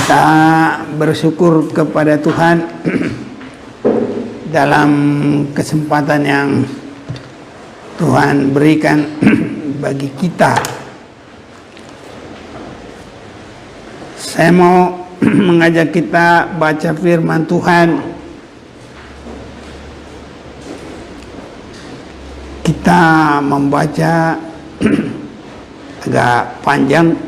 Kita bersyukur kepada Tuhan dalam kesempatan yang Tuhan berikan bagi kita. Saya mau mengajak kita baca firman Tuhan. Kita membaca agak panjang.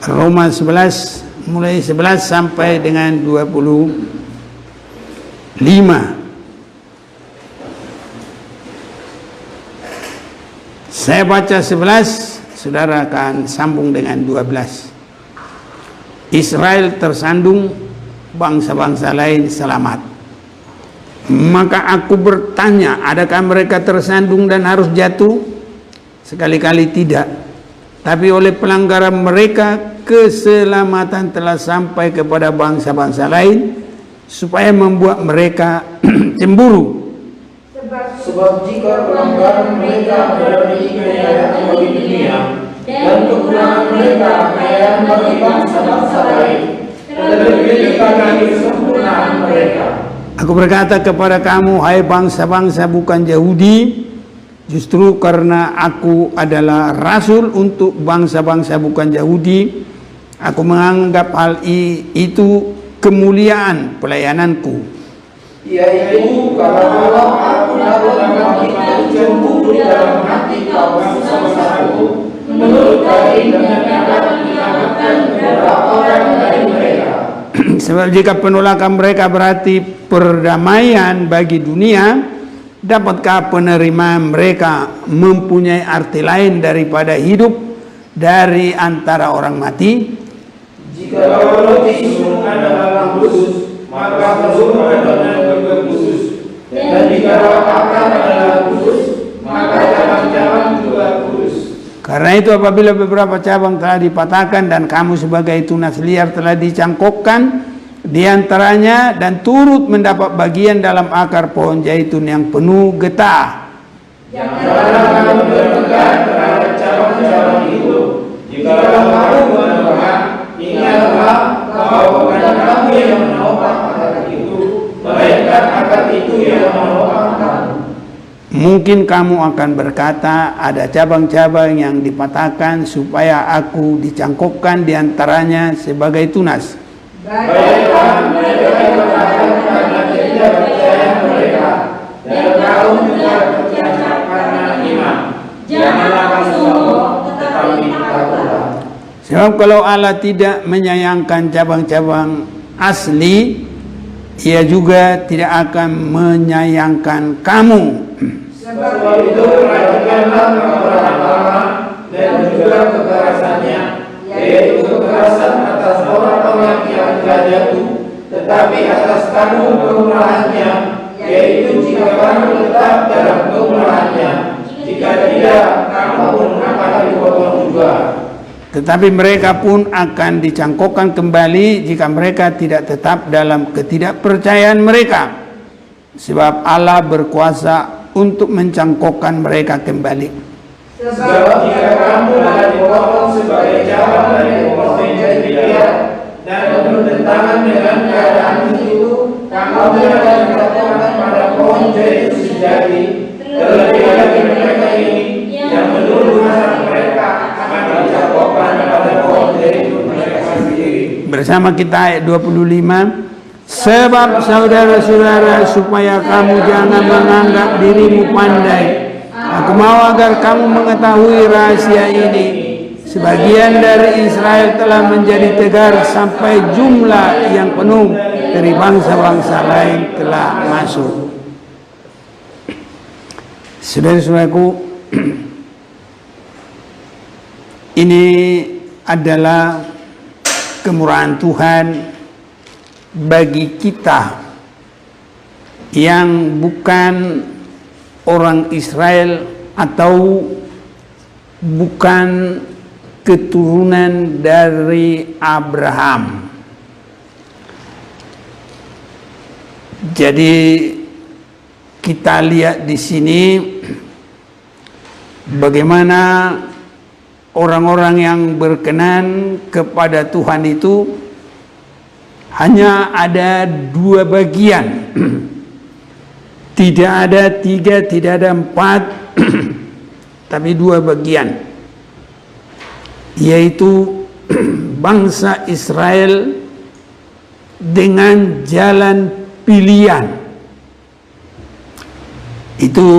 Roma 11 mulai 11 sampai dengan 25. Saya baca 11, saudara akan sambung dengan 12. Israel tersandung, bangsa-bangsa lain selamat. Maka aku bertanya, adakah mereka tersandung dan harus jatuh? Sekali-kali tidak. Tapi oleh pelanggaran mereka, keselamatan telah sampai kepada bangsa-bangsa lain, supaya membuat mereka cemburu. Sebab jika pelanggaran mereka berarti kekayaan bagi dunia, dan kekurangan mereka kekayaan bagi bangsa-bangsa lain, terlebih lagi kesempurnaan mereka. Aku berkata kepada kamu, hai bangsa-bangsa bukan Yahudi, justru karena aku adalah rasul untuk bangsa-bangsa bukan Yahudi, aku menganggap hal itu kemuliaan pelayananku. Yaitu kalau aku dapat cemburu dalam hati kaum bangsa-bangsaku, menurut Kain dan dapat menyelamatkan beberapa orang dari mereka. Sebab jika penolakan mereka berarti perdamaian bagi dunia, dapatkah penerimaan mereka mempunyai arti lain daripada hidup dari antara orang mati? Jika roti susu adalah khusus, maka telur adalah juga khusus. Dan jika akan adalah khusus, maka cabang-cabang juga khusus. Karena itu apabila beberapa cabang telah dipatahkan dan kamu sebagai tunas liar telah dicangkokkan di antaranya dan turut mendapat bagian dalam akar pohon zaitun yang penuh getah. Janganlah kamu berpegang terhadap cabang-cabang itu. Jika kamu berpegang, ingatlah bahwa bukan kamu yang menopang akar itu, melainkan akar itu yang menopang kamu. Mungkin kamu akan berkata, ada cabang-cabang yang dipatahkan supaya aku dicangkokkan di antaranya sebagai tunas. Baiklah, mereka dipatahkan karena tidak percaya mereka, dan kaum juga percaya karena iman. Janganlah kamu sombong, tetapi takutlah. Sebab kalau Allah tidak menyayangkan cabang-cabang asli, Ia juga tidak akan menyayangkan kamu. Sebab itu perhatikanlah kemurahan Allah dan juga kekerasannya, yaitu kekerasan atas orang-orang yang jatuh, tetapi atas kamu kemurahannya, yaitu jika kamu tetap dalam kemurahannya. Jika tidak, kamu pun akan dipotong juga. Tetapi mereka pun akan dicangkokkan kembali jika mereka tidak tetap dalam ketidakpercayaan mereka. Sebab Allah berkuasa untuk mencangkokkan mereka kembali. Sebab jika kamu telah dipotong sebagai cabang dari pohon zaitun dan bertentangan dengan keadaan itu, kamu akan dipotongkan pada pohon zaitun sejati. Terlebih lagi mereka ini yang menuduh masa mereka akan dicangkokkan pada pohon zaitun mereka sendiri. Bersama kita ayat 25. Sebab saudara-saudara, supaya kamu jangan menganggap dirimu pandai, aku mau agar kamu mengetahui rahasia ini. Sebagian dari Israel telah menjadi tegar sampai jumlah yang penuh dari bangsa-bangsa lain telah masuk. Saudara-saudaraku, ini adalah kemurahan Tuhan bagi kita yang bukan orang Israel atau bukan keturunan dari Abraham. Jadi kita lihat di sini bagaimana orang-orang yang berkenan kepada Tuhan itu hanya ada dua bagian. Tidak ada tiga, tidak ada empat, tapi dua bagian, yaitu bangsa Israel dengan jalan pilihan. Itu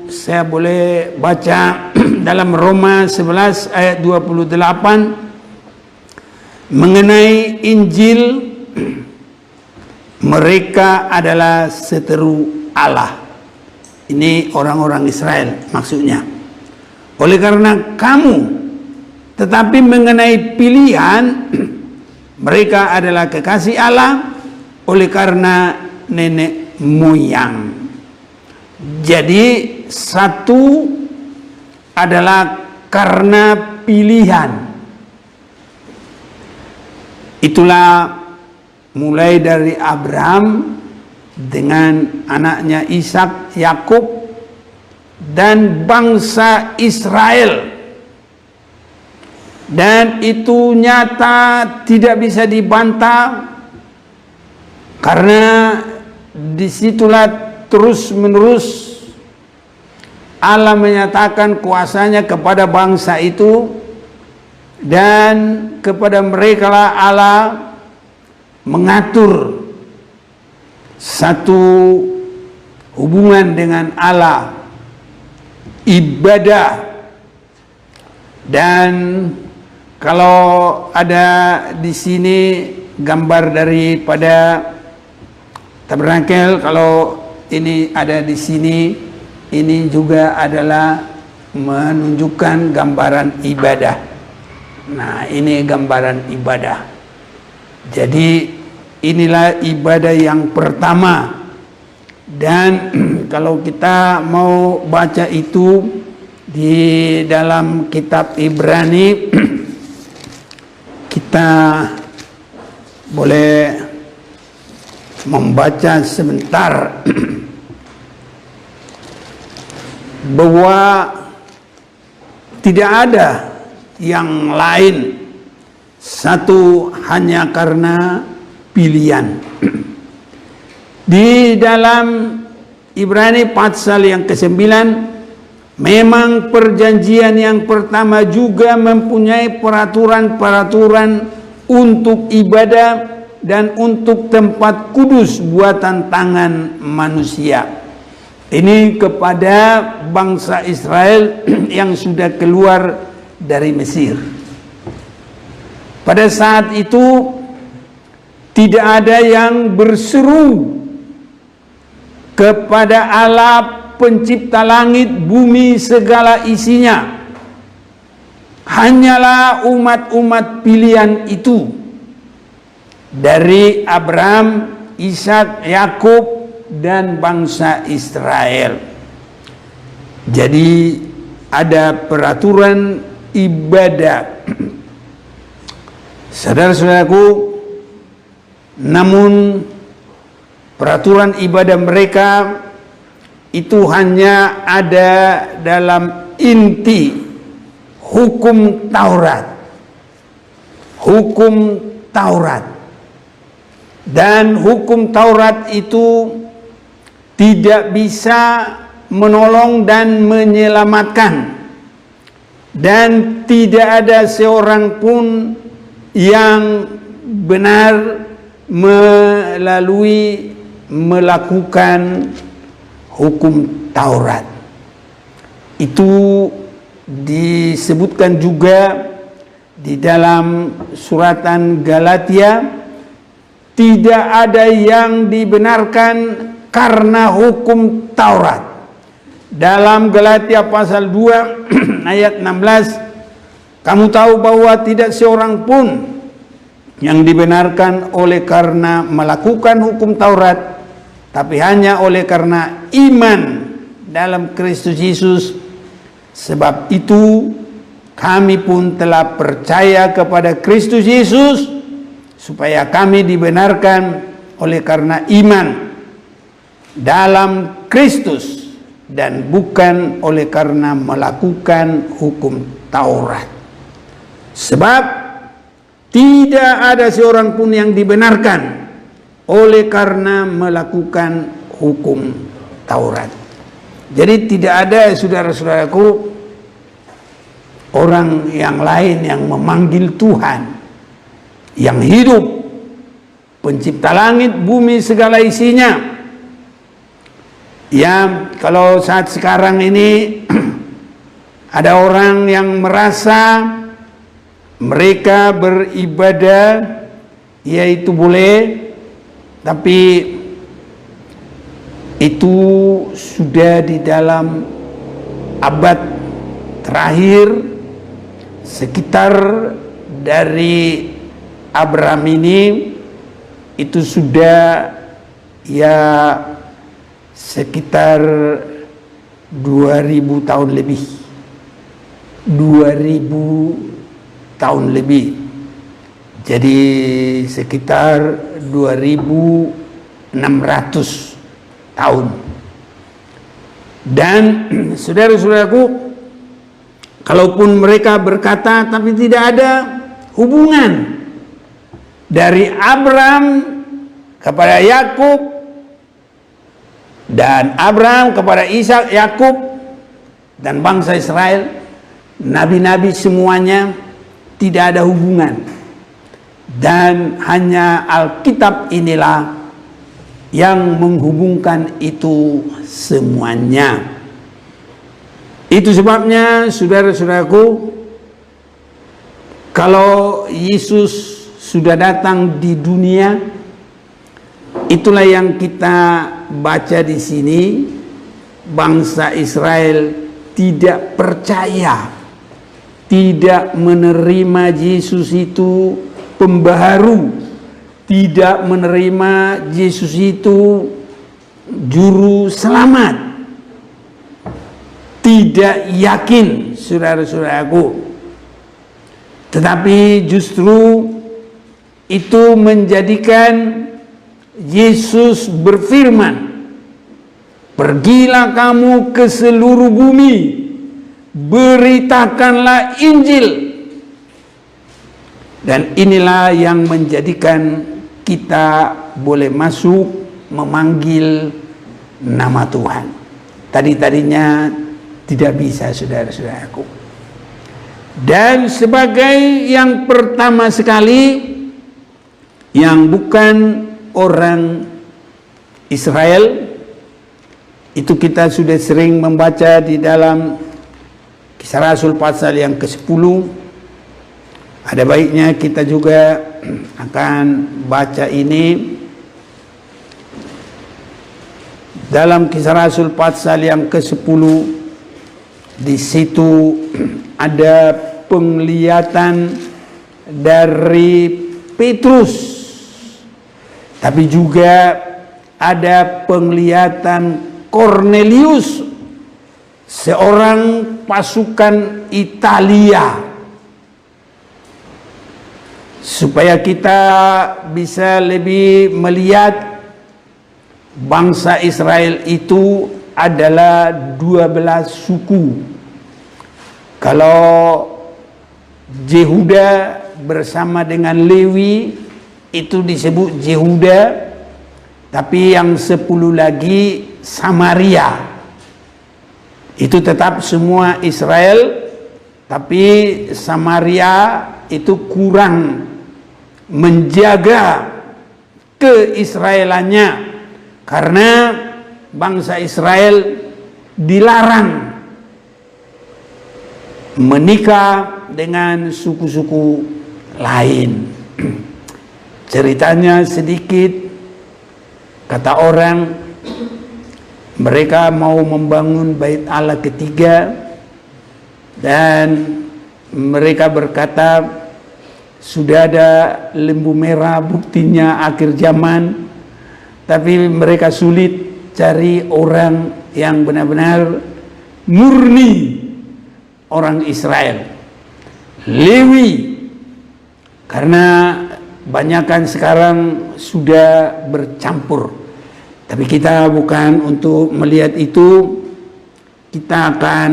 saya boleh baca dalam Roma 11 ayat 28 mengenai Injil. Mereka adalah seteru Allah. Ini orang-orang Israel maksudnya. Oleh karena kamu, tetapi mengenai pilihan, mereka adalah kekasih Allah oleh karena nenek moyang. Jadi satu adalah karena pilihan. Itulah mulai dari Abraham dengan anaknya Ishak, Yakub, dan bangsa Israel. Dan itu nyata, tidak bisa dibantah, karena disitulah terus menerus Allah menyatakan kuasanya kepada bangsa itu, dan kepada mereka lah Allah mengatur satu hubungan dengan Allah, ibadah. Dan kalau ada di sini gambar daripada tabernakel, kalau ini ada di sini, ini juga adalah menunjukkan gambaran ibadah. Nah, ini gambaran ibadah. Jadi inilah ibadah yang pertama. Dan kalau kita mau baca itu di dalam kitab Ibrani, kita boleh membaca sebentar bahwa tidak ada yang lain, satu hanya karena pilihan. Di dalam Ibrani pasal yang ke-9, memang perjanjian yang pertama juga mempunyai peraturan-peraturan untuk ibadah dan untuk tempat kudus buatan tangan manusia. Ini kepada bangsa Israel yang sudah keluar dari Mesir. Pada saat itu tidak ada yang berseru kepada Allah pencipta langit, bumi, segala isinya. Hanyalah umat-umat pilihan itu, dari Abraham, Ishak, Yakub, dan bangsa Israel. Jadi ada peraturan ibadah. Saudara-saudaraku, namun peraturan ibadah mereka itu hanya ada dalam inti hukum Taurat. Hukum Taurat. Dan hukum Taurat itu tidak bisa menolong dan menyelamatkan. Dan tidak ada seorang pun yang benar melakukan hukum Taurat. Itu disebutkan juga di dalam suratan Galatia, tidak ada yang dibenarkan karena hukum Taurat. Dalam Galatia pasal 2 ayat 16, kamu tahu bahwa tidak seorang pun yang dibenarkan oleh karena melakukan hukum Taurat, tapi hanya oleh karena iman dalam Kristus Yesus. Sebab itu kami pun telah percaya kepada Kristus Yesus, supaya kami dibenarkan oleh karena iman dalam Kristus, dan bukan oleh karena melakukan hukum Taurat. Sebab tidak ada seorang pun yang dibenarkan oleh karena melakukan hukum Taurat. Jadi tidak ada, saudara-saudaraku, orang yang lain yang memanggil Tuhan yang hidup, pencipta langit, bumi, segala isinya. Ya, kalau saat sekarang ini ada orang yang merasa mereka beribadah, yaitu boleh, tapi itu sudah di dalam abad terakhir, sekitar dari Abraham ini, itu sudah ya sekitar 2000 tahun lebih. 2000 tahun lebih. Jadi sekitar 2600 tahun. Dan saudara-saudaraku, kalaupun mereka berkata tapi tidak ada hubungan dari Abraham kepada Yakub dan Abraham kepada Ishak, Yakub dan bangsa Israel, nabi-nabi semuanya tidak ada hubungan, dan hanya Alkitab inilah yang menghubungkan itu semuanya. Itu sebabnya, saudara-saudaraku, kalau Yesus sudah datang di dunia, itulah yang kita baca di sini. Bangsa Israel tidak percaya, tidak menerima Yesus itu pembaharu, tidak menerima Yesus itu juru selamat, tidak yakin, saudara-saudaraku. Tetapi justru itu menjadikan Yesus berfirman, "Pergilah kamu ke seluruh bumi, beritakanlah Injil." Dan inilah yang menjadikan kita boleh masuk memanggil nama Tuhan. Tadinya tidak bisa, saudara-saudaraku. Dan sebagai yang pertama sekali, yang bukan orang Israel, itu kita sudah sering membaca di dalam Kisah Rasul pasal yang ke-10. Ada baiknya kita juga akan baca ini dalam Kisah Rasul pasal yang ke-10. Di situ ada penglihatan dari Petrus, tapi juga ada penglihatan Cornelius, seorang pasukan Italia, supaya kita bisa lebih melihat bangsa Israel itu adalah 12 suku. Kalau Yehuda bersama dengan Lewi itu disebut Yehuda, tapi yang 10 lagi Samaria itu tetap semua Israel, tapi Samaria itu kurang menjaga keisraelannya, karena bangsa Israel dilarang menikah dengan suku-suku lain. Ceritanya sedikit, kata orang, mereka mau membangun bait Allah ketiga, dan mereka berkata, sudah ada lembu merah, buktinya akhir zaman, tapi mereka sulit cari orang yang benar-benar murni orang Israel. Lewi, karena banyakan sekarang sudah bercampur. Tapi kita bukan untuk melihat itu, kita akan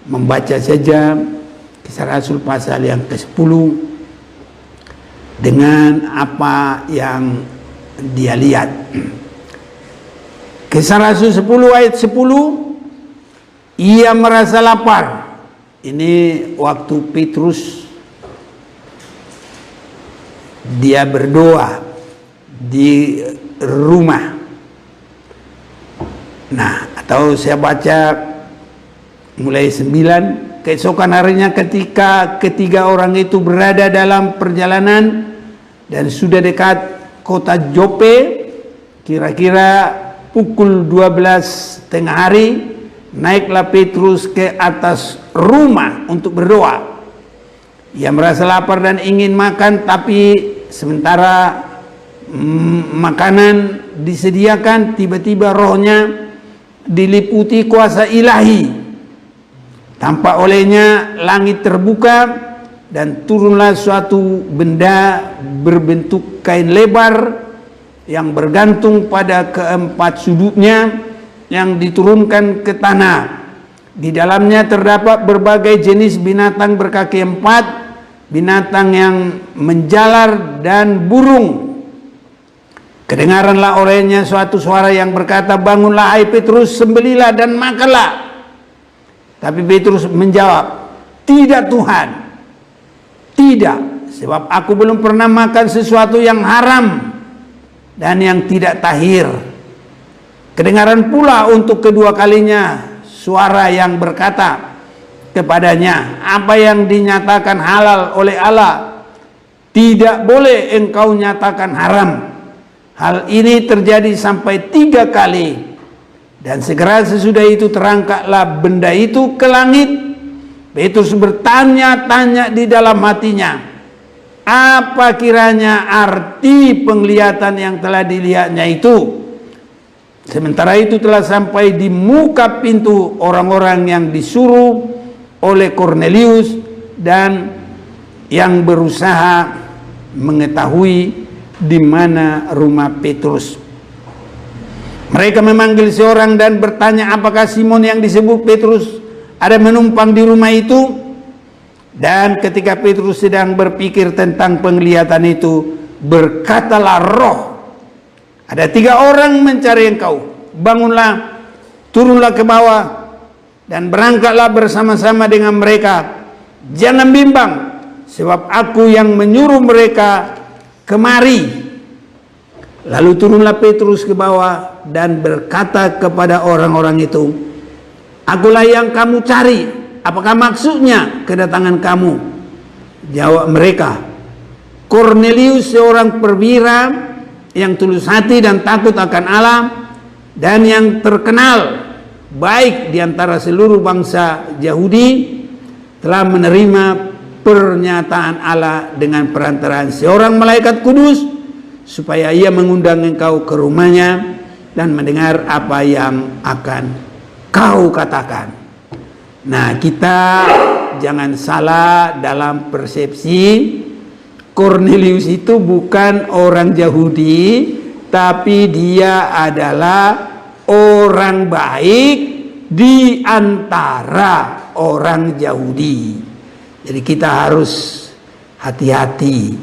membaca saja Kisah Rasul pasal yang ke-10 dengan apa yang dia lihat. Kisah Rasul 10 ayat 10, ia merasa lapar. Ini waktu Petrus dia berdoa di rumah. Nah, atau saya baca mulai 9, keesokan harinya ketika ketiga orang itu berada dalam perjalanan dan sudah dekat kota Jope, kira-kira pukul 12 tengah hari, naiklah Petrus ke atas rumah untuk berdoa. Ia merasa lapar dan ingin makan, tapi sementara makanan disediakan, tiba-tiba rohnya diliputi kuasa ilahi. Tampak olehnya langit terbuka dan turunlah suatu benda berbentuk kain lebar yang bergantung pada keempat sudutnya yang diturunkan ke tanah. Di dalamnya terdapat berbagai jenis binatang berkaki 4, binatang yang menjalar dan burung. Kedengaranlah olehnya suatu suara yang berkata, bangunlah hai Petrus, sembelilah dan makanlah. Tapi Petrus menjawab, tidak Tuhan, tidak, sebab aku belum pernah makan sesuatu yang haram dan yang tidak tahir. Kedengaran pula untuk kedua kalinya suara yang berkata kepadanya, apa yang dinyatakan halal oleh Allah tidak boleh engkau nyatakan haram. Hal ini terjadi sampai 3 kali. Dan segera sesudah itu terangkatlah benda itu ke langit. Petrus bertanya-tanya di dalam hatinya, apa kiranya arti penglihatan yang telah dilihatnya itu? Sementara itu telah sampai di muka pintu orang-orang yang disuruh oleh Kornelius dan yang berusaha mengetahui di mana rumah Petrus. Mereka memanggil seorang dan bertanya, apakah Simon yang disebut Petrus ada menumpang di rumah itu? Dan ketika Petrus sedang berpikir tentang penglihatan itu, berkatalah roh, ada 3 orang mencari engkau. Bangunlah, turunlah ke bawah, dan berangkatlah bersama-sama dengan mereka. Jangan bimbang, sebab aku yang menyuruh mereka kemari. Lalu turunlah Petrus ke bawah dan berkata kepada orang-orang itu, akulah yang kamu cari. Apakah maksudnya kedatangan kamu? Jawab mereka, Kornelius seorang perwira yang tulus hati dan takut akan Allah dan yang terkenal baik di antara seluruh bangsa Yahudi telah menerima pernyataan Allah dengan perantaraan seorang malaikat kudus supaya ia mengundang engkau ke rumahnya dan mendengar apa yang akan kau katakan. Nah, kita jangan salah dalam persepsi. Kornelius itu bukan orang Yahudi, tapi dia adalah orang baik di antara orang Yahudi. Jadi kita harus hati-hati,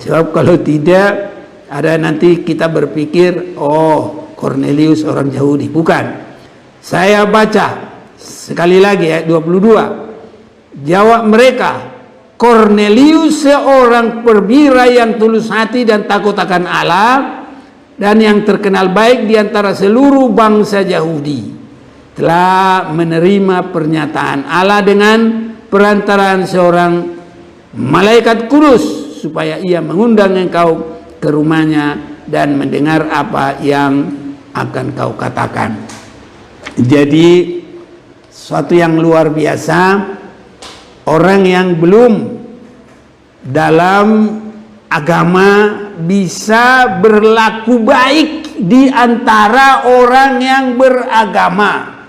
sebab kalau tidak ada nanti kita berpikir, oh Kornelius orang Yahudi. Bukan. Saya baca sekali lagi ayat 22. Jawab mereka, Kornelius seorang perwira yang tulus hati dan takut akan Allah dan yang terkenal baik di antara seluruh bangsa Yahudi telah menerima pernyataan Allah dengan perantaraan seorang malaikat kudus supaya ia mengundang engkau ke rumahnya dan mendengar apa yang akan kau katakan. Jadi suatu yang luar biasa, orang yang belum dalam agama bisa berlaku baik di antara orang yang beragama.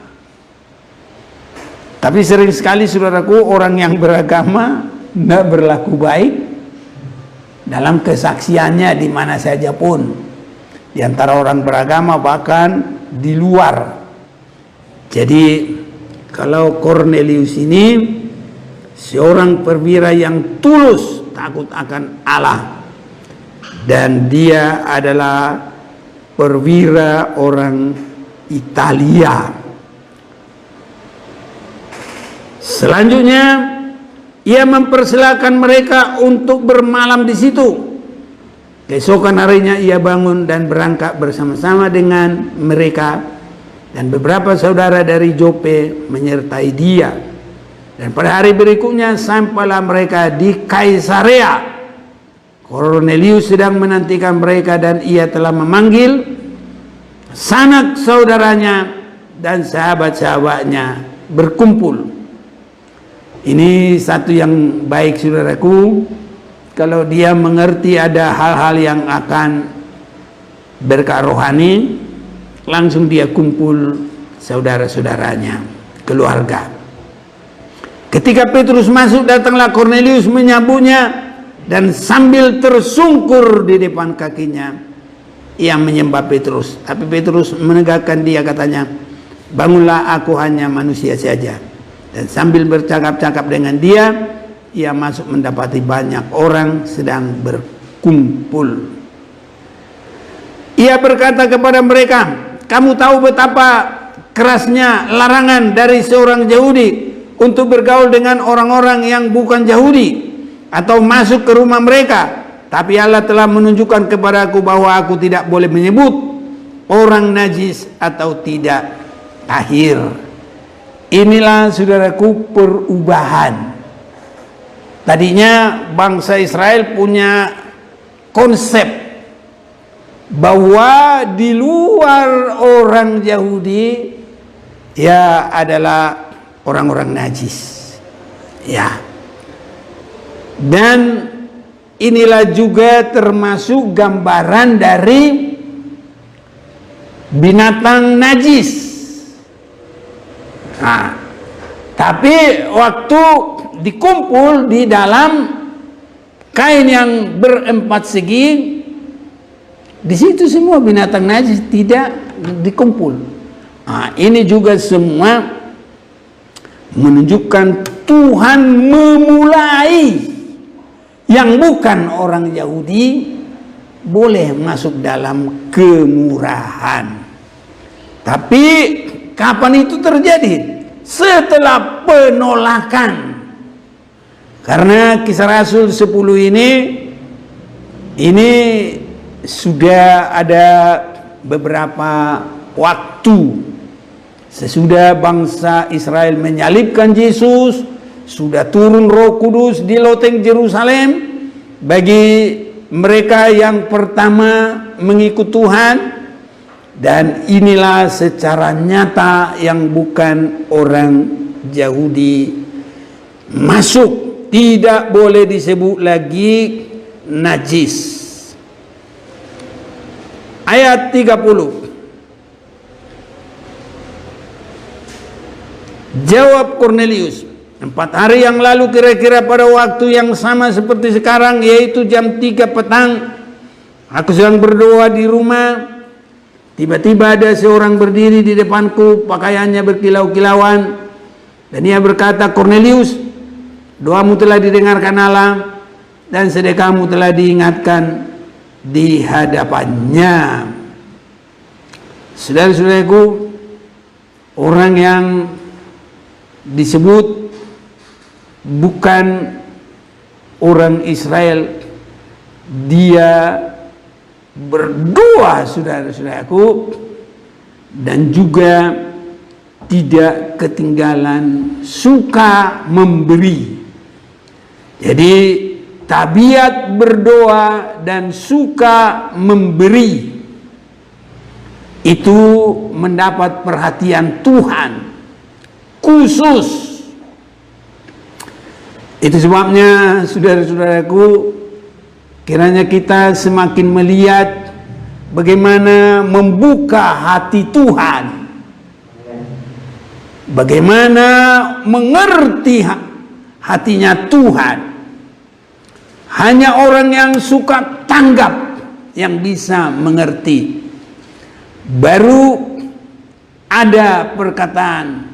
Tapi sering sekali saudaraku, orang yang beragama tidak berlaku baik dalam kesaksiannya di mana saja pun, di antara orang beragama bahkan di luar. Jadi kalau Kornelius ini seorang perwira yang tulus takut akan Allah, dan dia adalah perwira orang Italia. Selanjutnya ia mempersilahkan mereka untuk bermalam di situ. Keesokan harinya ia bangun dan berangkat bersama-sama dengan mereka, dan beberapa saudara dari Joppe menyertai dia. Dan pada hari berikutnya sampailah mereka di Kaisarea. Kornelius sedang menantikan mereka, dan ia telah memanggil sanak saudaranya dan sahabat-sahabatnya berkumpul. Ini satu yang baik, saudaraku. Kalau dia mengerti ada hal-hal yang akan berkah rohani, langsung dia kumpul saudara-saudaranya, keluarga. Ketika Petrus masuk, datanglah Kornelius menyambutnya, dan sambil tersungkur di depan kakinya, ia menyembah Petrus. Tapi Petrus menegakkan dia, katanya, bangunlah, aku hanya manusia saja. Dan sambil bercakap-cakap dengan dia, ia masuk mendapati banyak orang sedang berkumpul. Ia berkata kepada mereka, kamu tahu betapa kerasnya larangan dari seorang Yahudi untuk bergaul dengan orang-orang yang bukan Yahudi atau masuk ke rumah mereka. Tapi Allah telah menunjukkan kepadaku bahwa aku tidak boleh menyebut orang najis atau tidak tahir. Inilah, saudaraku, perubahan. Tadinya bangsa Israel punya konsep bahwa di luar orang Yahudi ya adalah orang-orang najis. Ya. Dan inilah juga termasuk gambaran dari binatang najis. Nah, tapi waktu dikumpul di dalam kain yang berempat segi, di situ semua binatang najis tidak dikumpul. Nah, ini juga semua menunjukkan Tuhan memulai yang bukan orang Yahudi boleh masuk dalam kemurahan. Tapi kapan itu terjadi? Setelah penolakan. Karena Kisah Rasul 10 ini sudah ada beberapa waktu sesudah bangsa Israel menyalibkan Yesus, sudah turun Roh Kudus di loteng Yerusalem bagi mereka yang pertama mengikut Tuhan. Dan inilah secara nyata yang bukan orang Yahudi masuk, tidak boleh disebut lagi najis. Ayat 30. Jawab Kornelius, 4 hari yang lalu kira-kira pada waktu yang sama seperti sekarang, yaitu jam 3 petang, aku sedang berdoa di rumah. Tiba-tiba ada seorang berdiri di depanku, pakaiannya berkilau-kilauan, dan ia berkata, Kornelius, doamu telah didengarkan Allah, dan sedekahmu telah diingatkan di hadapannya. Saudara-saudaraku, orang yang disebut bukan orang Israel, dia berdoa, saudara-saudaraku, dan juga tidak ketinggalan, suka memberi. Jadi tabiat berdoa dan suka memberi itu mendapat perhatian Tuhan khusus. Itu sebabnya, saudara-saudaraku, kiranya kita semakin melihat bagaimana membuka hati Tuhan, bagaimana mengerti hatinya Tuhan. Hanya orang yang suka tanggap yang bisa mengerti. Baru ada perkataan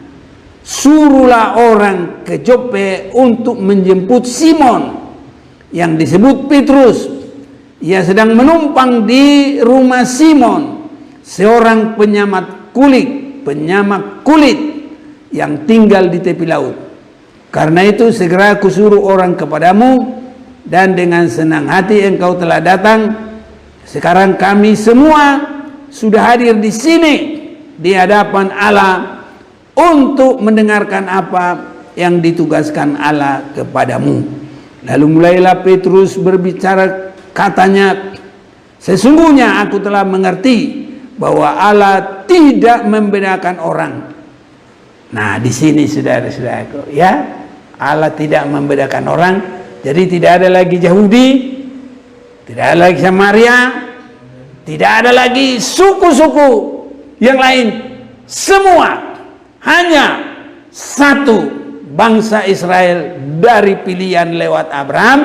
suruhlah orang ke Joppe untuk menjemput Simon yang disebut Petrus. Ia sedang menumpang di rumah Simon, seorang penyamak kulit yang tinggal di tepi laut. Karena itu segera kusuruh orang kepadamu, dan dengan senang hati engkau telah datang. Sekarang kami semua sudah hadir di sini di hadapan Allah untuk mendengarkan apa yang ditugaskan Allah kepadamu. Lalu mulailah Petrus berbicara, katanya, sesungguhnya aku telah mengerti bahwa Allah tidak membedakan orang. Nah, di sini saudara-saudaraku, ya, Allah tidak membedakan orang. Jadi tidak ada lagi Yahudi, tidak ada lagi Samaria, tidak ada lagi suku-suku yang lain. Semua hanya satu bangsa Israel dari pilihan lewat Abraham,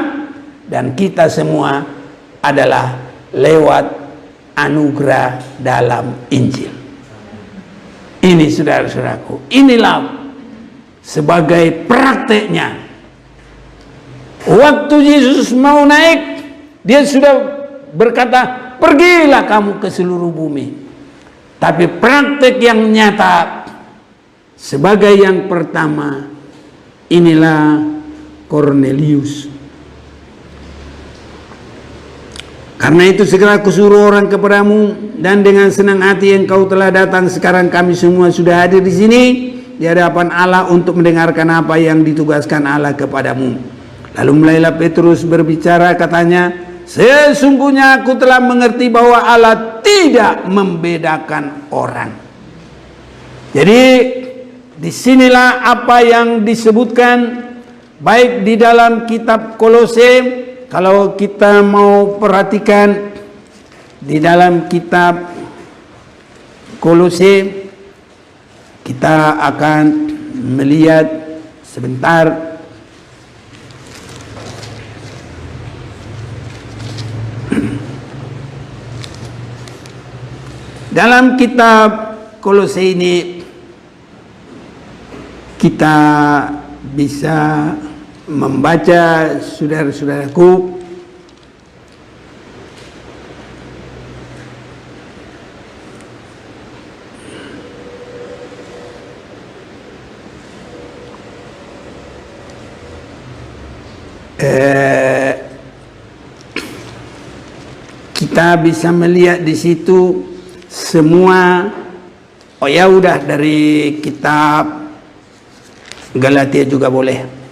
dan kita semua adalah lewat anugerah dalam Injil. Ini saudara-saudaraku, inilah sebagai prakteknya. Waktu Yesus mau naik, dia sudah berkata, pergilah kamu ke seluruh bumi. Tapi praktek yang nyata sebagai yang pertama, inilah Kornelius. Karena itu segera kusuruh orang kepadamu, dan dengan senang hati engkau telah datang. Sekarang kami semua sudah hadir di sini di hadapan Allah untuk mendengarkan apa yang ditugaskan Allah kepadamu. Lalu mulailah Petrus berbicara, katanya, sesungguhnya aku telah mengerti bahwa Allah tidak membedakan orang. Jadi disinilah apa yang disebutkan baik di dalam kitab Kolose. Kalau kita mau perhatikan di dalam kitab Kolose, kita akan melihat sebentar. Dalam kitab Kolose ini kita bisa membaca, saudara-saudaraku, kita bisa melihat di situ semua. Oh ya, udah dari kitab Galatia juga boleh.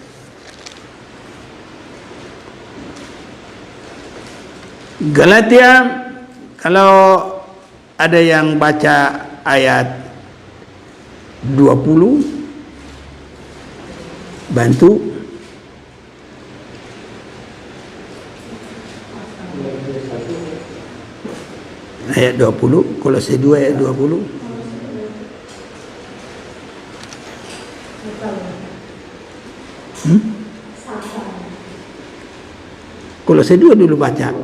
Galatia, kalau ada yang baca ayat 20, bantu. Ayat 20, Kolose 2 ayat 20. Kolose 2 dulu baca.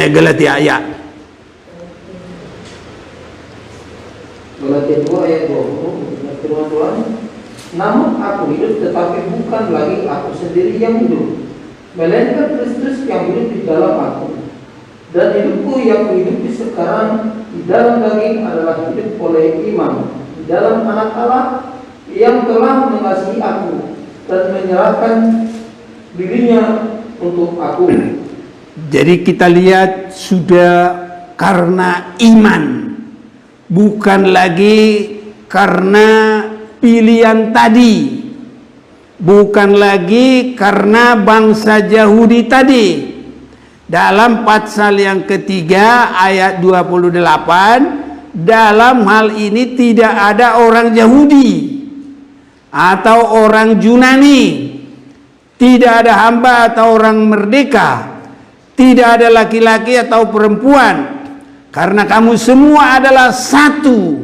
Galatia ayat. Galatia 2 ayat 20, firman Tuhan, namun aku hidup, tetapi bukan lagi aku sendiri yang hidup, melainkan Kristus yang hidup di dalam aku. Dan hidupku yang kuhidupi sekarang di dalam daging adalah hidup oleh iman di dalam Anak Allah yang telah mengasihi aku dan menyerahkan dirinya untuk aku. Jadi kita lihat sudah karena iman, bukan lagi karena pilihan tadi, bukan lagi karena bangsa Yahudi tadi. Dalam pasal yang ketiga ayat 28, dalam hal ini tidak ada orang Yahudi atau orang Yunani, tidak ada hamba atau orang merdeka, tidak ada laki-laki atau perempuan, karena kamu semua adalah satu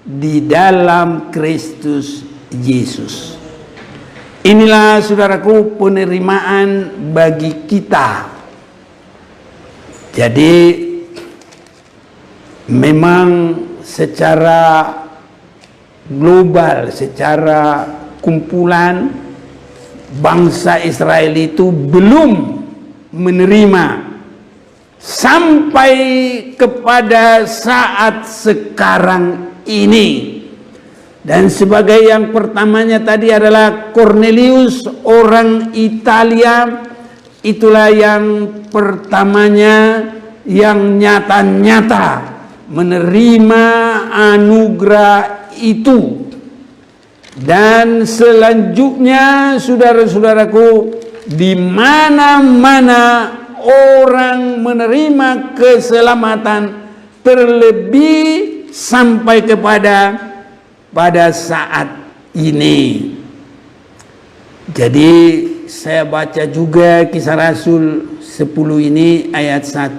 di dalam Kristus Yesus. Inilah saudaraku penerimaan bagi kita. Jadi memang secara global, secara kumpulan, bangsa Israel itu belum menerima sampai kepada saat sekarang ini. Dan sebagai yang pertamanya tadi adalah Cornelius, orang Italia. Itulah yang pertamanya yang nyata-nyata menerima anugerah itu. Dan selanjutnya, saudara-saudaraku, di mana-mana orang menerima keselamatan, terlebih sampai pada saat ini. Jadi saya baca juga Kisah Rasul 10 ini ayat 1.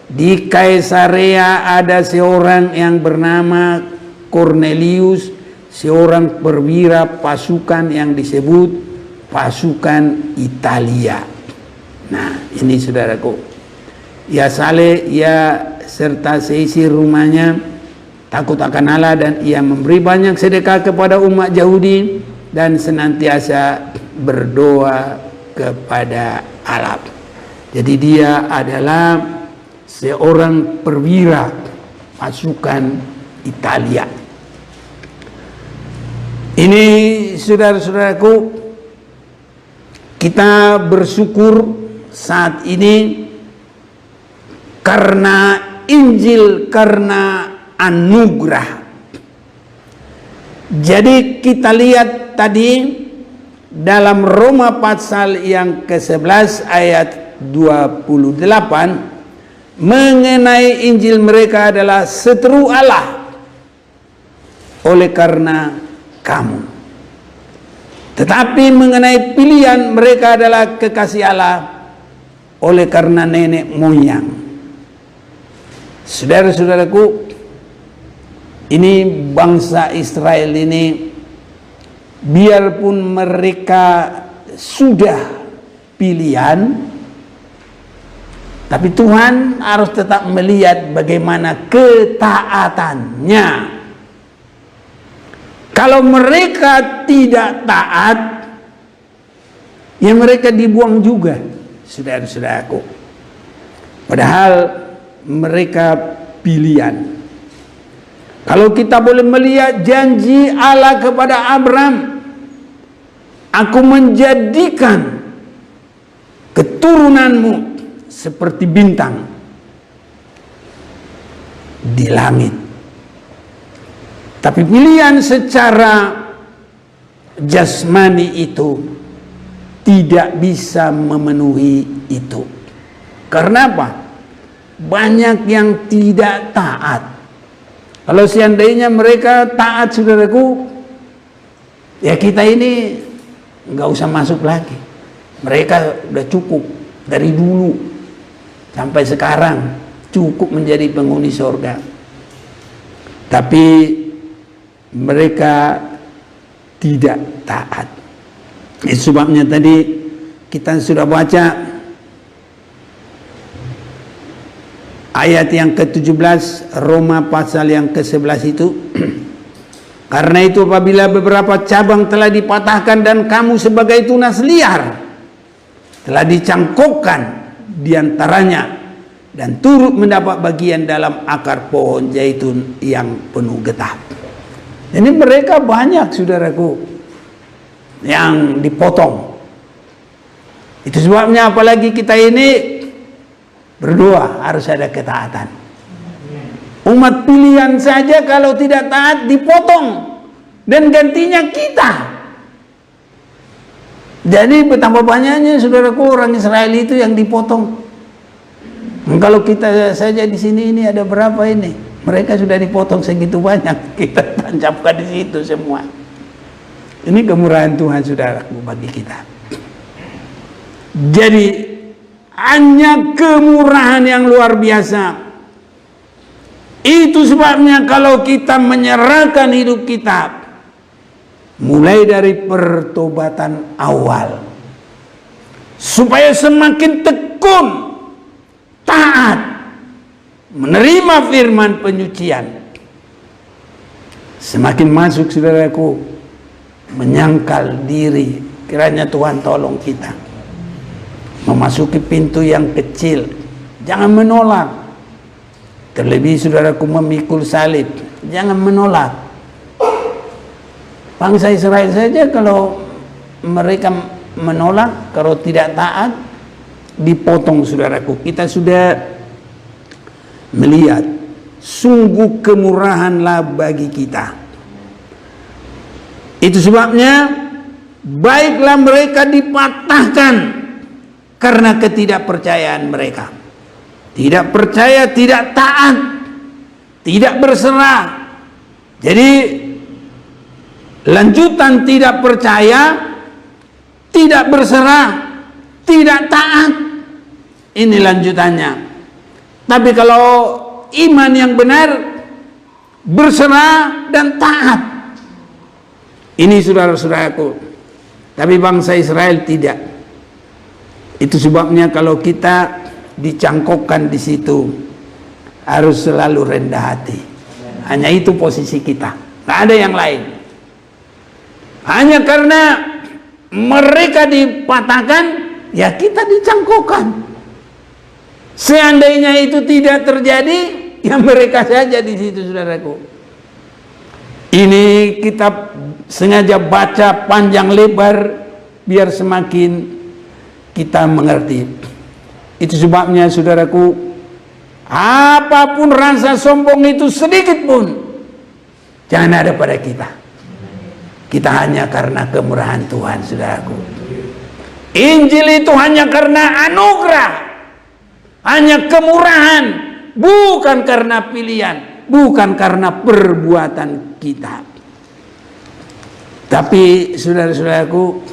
Di Kaisarea ada seorang yang bernama Cornelius, seorang perwira pasukan yang disebut pasukan Italia. Nah, ini saudaraku, ia saleh, ia serta seisi rumahnya takut akan Allah, dan ia memberi banyak sedekah kepada umat Yahudi dan senantiasa berdoa kepada Allah. Jadi dia adalah seorang perwira pasukan Italia. Ini saudara-saudaraku, kita bersyukur saat ini karena Injil, karena anugerah. Jadi kita lihat tadi dalam Roma pasal yang ke-11 ayat 28 mengenai Injil, mereka adalah seteru Allah oleh karena kamu. Tetapi mengenai pilihan, mereka adalah kekasih Allah oleh karena nenek moyang. Saudara-saudaraku, ini bangsa Israel ini, biarpun mereka sudah pilihan, tapi Tuhan harus tetap melihat bagaimana ketaatannya. Kalau mereka tidak taat, ya mereka dibuang juga, saudara-saudaraku. Padahal mereka pilihan. Kalau kita boleh melihat janji Allah kepada Abraham, aku menjadikan keturunanmu seperti bintang di langit. Tapi pilihan secara jasmani itu tidak bisa memenuhi itu. Karena apa? Banyak yang tidak taat. Kalau seandainya mereka taat, saudaraku, ya kita ini nggak usah masuk lagi. Mereka udah cukup dari dulu sampai sekarang, cukup menjadi penghuni surga. Tapi mereka tidak taat. Itu sebabnya tadi kita sudah baca ayat yang ke-17 Roma pasal yang ke-11 itu. Karena itu apabila beberapa cabang telah dipatahkan dan kamu sebagai tunas liar telah dicangkokkan diantaranya dan turut mendapat bagian dalam akar pohon zaitun yang penuh getah. Ini mereka banyak, saudaraku, yang dipotong. Itu sebabnya apalagi kita ini berdoa harus ada ketaatan. Umat pilihan saja kalau tidak taat dipotong dan gantinya kita. Jadi betapa banyaknya, saudaraku, orang Israel itu yang dipotong. Kalau kita saja di sini ini ada berapa ini? Mereka sudah dipotong segitu banyak. Kita tancapkan di situ semua. Ini kemurahan Tuhan, saudaraku, bagi kita. Jadi hanya kemurahan yang luar biasa. Itu sebabnya kalau kita menyerahkan hidup kita, mulai dari pertobatan awal, supaya semakin tekun, taat, menerima firman penyucian, Semakin masuk saudaraku, menyangkal diri, kiranya Tuhan tolong kita memasuki pintu yang kecil. Jangan menolak. Terlebih saudaraku memikul salib, jangan menolak. Bangsa Israel saja kalau mereka menolak, kalau tidak taat, dipotong saudaraku. Kita sudah melihat sungguh kemurahanlah bagi kita. Itu sebabnya baiklah mereka dipatahkan karena ketidakpercayaan mereka. Tidak percaya, tidak taat, tidak berserah. Jadi lanjutan tidak percaya, tidak berserah, tidak taat. Ini lanjutannya. Tapi kalau iman yang benar, berserah dan taat. Ini saudara-saudaraku. Tapi bangsa Israel tidak. Itu sebabnya kalau kita dicangkokkan di situ, harus selalu rendah hati. Hanya itu posisi kita. Tidak ada yang lain. Hanya karena mereka dipatahkan, ya kita dicangkokkan. Seandainya itu tidak terjadi, ya mereka saja di situ, saudaraku. Ini kita sengaja baca panjang lebar biar semakin kita mengerti. Itu sebabnya saudaraku, apapun rasa sombong itu sedikit pun jangan ada pada kita. Kita hanya karena kemurahan Tuhan, saudaraku. Injil itu hanya karena anugerah, hanya kemurahan, bukan karena pilihan, bukan karena perbuatan kita. Tapi saudara-saudaraku,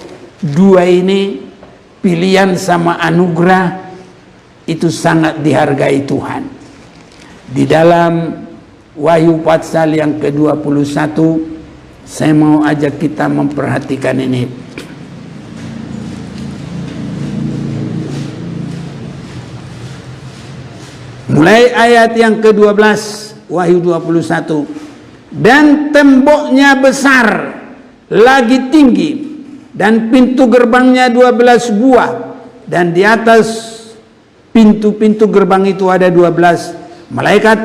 dua ini, pilihan sama anugerah, itu sangat dihargai Tuhan. Di dalam Wahyu pasal yang ke-21, saya mau ajak kita memperhatikan ini. Mulai ayat yang ke-12, Wahyu 21. Dan temboknya besar, lagi tinggi, dan pintu gerbangnya 12 buah, dan di atas pintu-pintu gerbang itu ada 12 malaikat,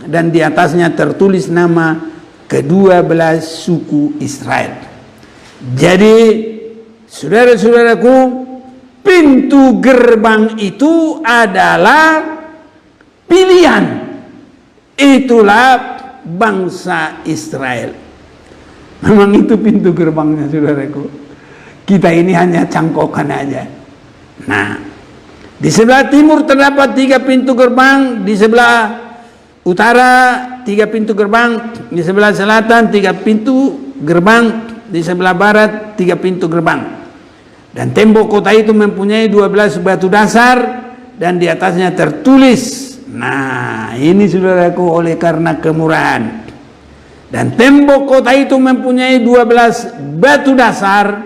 dan di atasnya tertulis nama ke-12 suku Israel. Jadi saudara-saudaraku, pintu gerbang itu adalah pilihan. Itulah bangsa Israel. Memang itu pintu gerbangnya, saudaraku. Kita ini hanya cangkokan aja. Nah, di sebelah timur terdapat 3 pintu gerbang, di sebelah utara 3 pintu gerbang, di sebelah selatan 3 pintu gerbang, di sebelah barat 3 pintu gerbang. Dan tembok kota itu mempunyai 12 batu dasar, dan di atasnya tertulis. Nah, ini saudaraku, oleh karena kemurahan. Dan tembok kota itu mempunyai 12 batu dasar,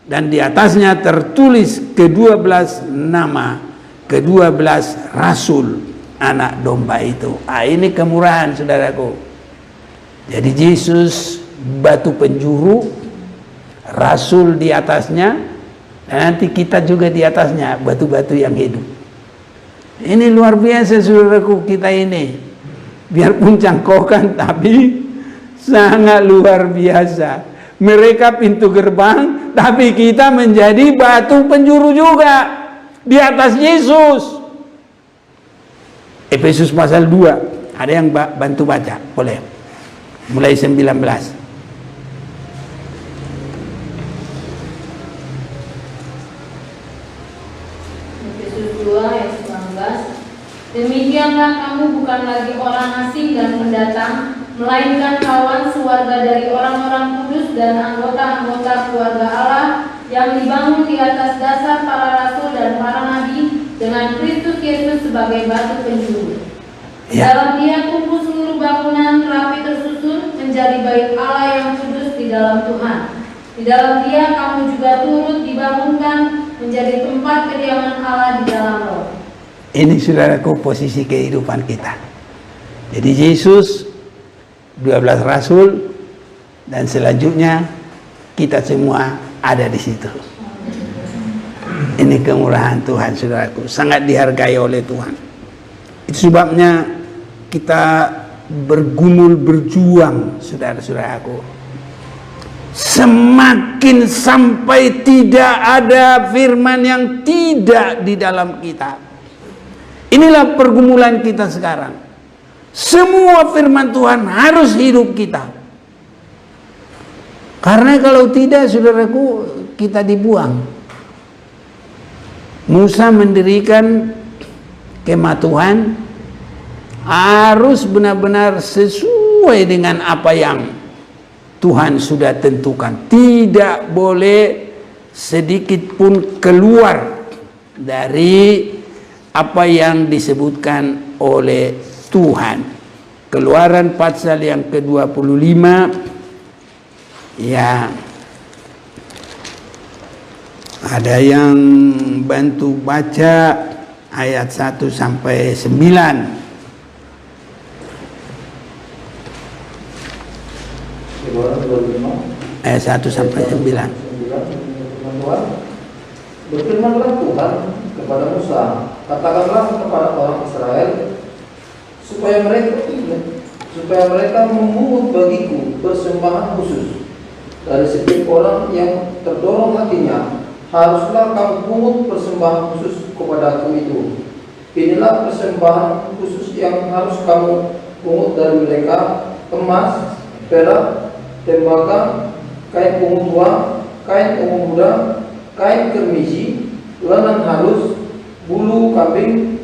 dan di atasnya tertulis ke-12 nama ke-12 rasul anak domba itu. Ini kemurahan, saudaraku. Jadi Yesus batu penjuru, rasul di atasnya, dan nanti kita juga di atasnya, batu-batu yang hidup. Ini luar biasa, saudaraku, kita ini. Biarpun cangkokan, tapi sangat luar biasa. Mereka pintu gerbang, tapi kita menjadi batu penjuru juga di atas Yesus. Efesus pasal 2. Ada yang bantu baca? Boleh. Mulai 19. Efesus 2 ayat 19. Demikianlah kamu bukan lagi orang asing dan pendatang, melainkan kawan sewarga dari orang-orang kudus dan anggota-anggota keluarga Allah yang dibangun di atas dasar para rasul dan para nabi, dengan Kristus Yesus sebagai batu penjuru. Dalam Dia tumbuh seluruh bangunan rapi tersusun menjadi bait Allah yang kudus di dalam Tuhan. Di dalam Dia kamu juga turut dibangunkan menjadi tempat kediaman Allah di dalam Roh. Ini, saudaraku, posisi kehidupan kita. Jadi Yesus 12 rasul, dan selanjutnya kita semua ada di situ. Ini kemurahan Tuhan, saudaraku, sangat dihargai oleh Tuhan. Itu sebabnya kita bergumul, berjuang, saudara-saudaraku, semakin sampai tidak ada firman yang tidak di dalam kitab. Inilah pergumulan kita sekarang. Semua firman Tuhan harus hidup kita. Karena kalau tidak, saudaraku, kita dibuang. Musa mendirikan kemah Tuhan harus benar-benar sesuai dengan apa yang Tuhan sudah tentukan. Tidak boleh sedikit pun keluar dari apa yang disebutkan oleh Tuhan. Keluaran pasal yang ke-25, ya, ada yang bantu baca ayat 1 sampai 9. Ayat 1 sampai 9. Berfirmanlah Tuhan kepada Musa, katakanlah kepada orang Israel supaya mereka memungut bagiku persembahan khusus dari setiap orang yang terdorong hatinya. Haruslah kamu pungut persembahan khusus kepadaku itu. Inilah persembahan khusus yang harus kamu pungut dari mereka: emas, perak, tembaga, kain ungu tua, kain ungu muda, kain kermisi, lenan halus, bulu kambing,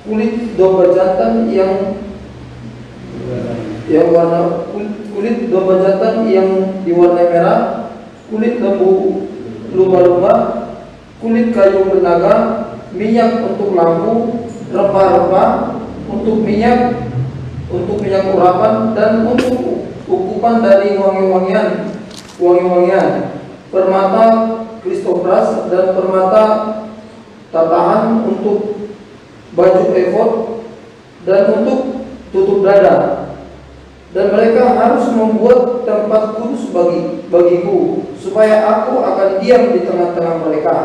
kulit domba jantan yang warna kulit domba jantan yang diwarnai merah, kulit lembu lumba-lumba, kulit kayu bernaga, minyak untuk lampu, rempah-rempah untuk minyak urapan, dan untuk ukupan dari wangi-wangian, permata kristopras dan permata tatahan untuk baju efod dan untuk tutup dada. Dan mereka harus membuat tempat kudus bagiku, supaya aku akan diam di tengah-tengah mereka,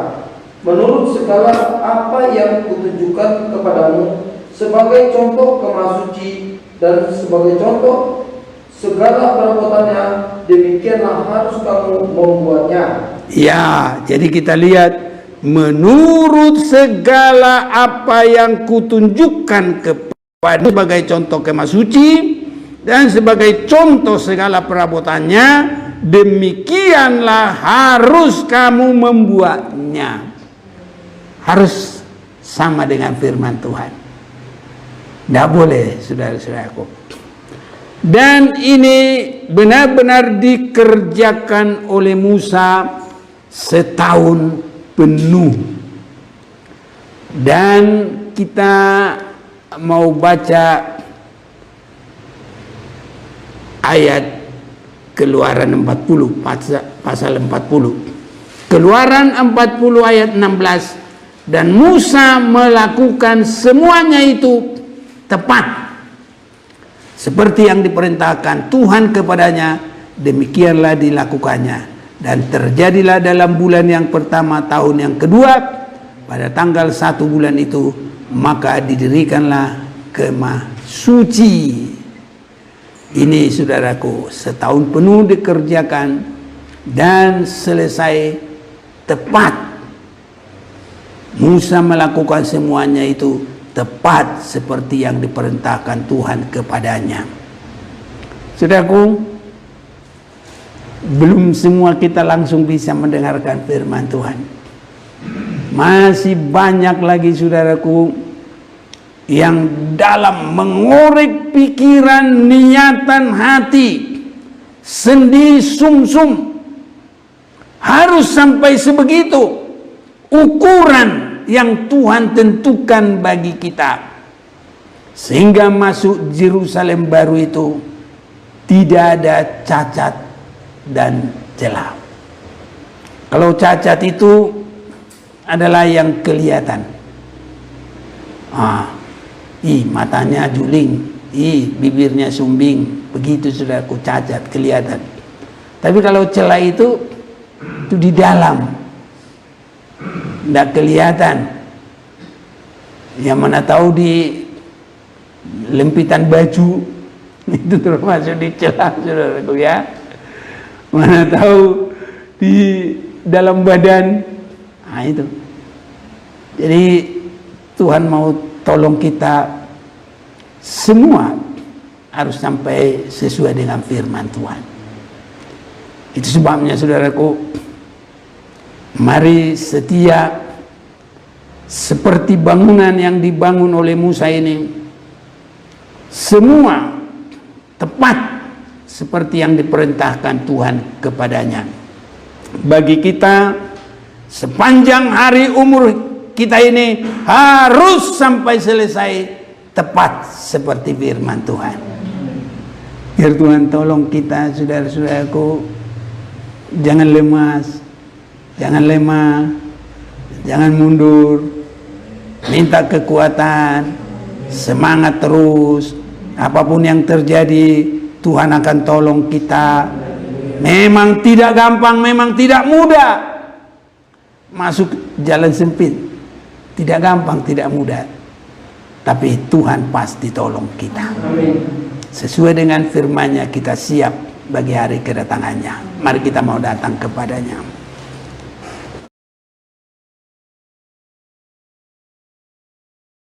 menurut segala apa yang kutunjukkan kepadamu, sebagai contoh kemah suci dan sebagai contoh segala perabotannya. Demikianlah harus kamu membuatnya. Ya, jadi kita lihat, menurut segala apa yang kutunjukkan kepada sebagai contoh kemah suci dan sebagai contoh segala perabotannya, demikianlah harus kamu membuatnya. Harus sama dengan firman Tuhan. Tidak boleh, saudara-saudaraku. Dan ini benar-benar dikerjakan oleh Musa setahun penuh. Dan kita mau baca ayat Keluaran 40, pasal 40. Keluaran 40 ayat 16. Dan Musa melakukan semuanya itu tepat seperti yang diperintahkan Tuhan kepadanya, demikianlah dilakukannya. Dan terjadilah dalam bulan yang pertama tahun yang kedua, pada tanggal 1 bulan itu, maka didirikanlah kemah suci. Ini, saudaraku, setahun penuh dikerjakan dan selesai tepat. Musa melakukan semuanya itu tepat seperti yang diperintahkan Tuhan kepadanya. Saudaraku, belum semua kita langsung bisa mendengarkan firman Tuhan. Masih banyak lagi, saudaraku, yang dalam mengorek pikiran, niatan hati, sendi sumsum, harus sampai sebegitu ukuran yang Tuhan tentukan bagi kita, sehingga masuk Yerusalem baru itu tidak ada cacat dan celah. Kalau cacat itu adalah yang kelihatan, matanya juling, bibirnya sumbing, begitu saudaraku, cacat kelihatan. Tapi kalau celah itu di dalam, tidak kelihatan. Yang mana tahu di lempitan baju itu termasuk di celah, saudaraku ya. Mana tahu di dalam badan, nah itu. Jadi Tuhan mau tolong kita semua harus sampai sesuai dengan firman Tuhan. Itu sebabnya saudaraku, mari setia seperti bangunan yang dibangun oleh Musa ini, semua tepat seperti yang diperintahkan Tuhan kepadanya. Bagi kita, sepanjang hari umur kita ini harus sampai selesai tepat seperti firman Tuhan. Biar Tuhan tolong kita, saudara-saudaraku, jangan lemas, jangan lemah, jangan mundur, minta kekuatan, semangat terus. Apapun yang terjadi, Tuhan akan tolong kita. Memang tidak gampang, memang tidak mudah masuk jalan sempit, tidak gampang, tidak mudah. Tapi Tuhan pasti tolong kita. Sesuai dengan firman-Nya kita siap bagi hari kedatangannya. Mari kita mau datang kepadanya.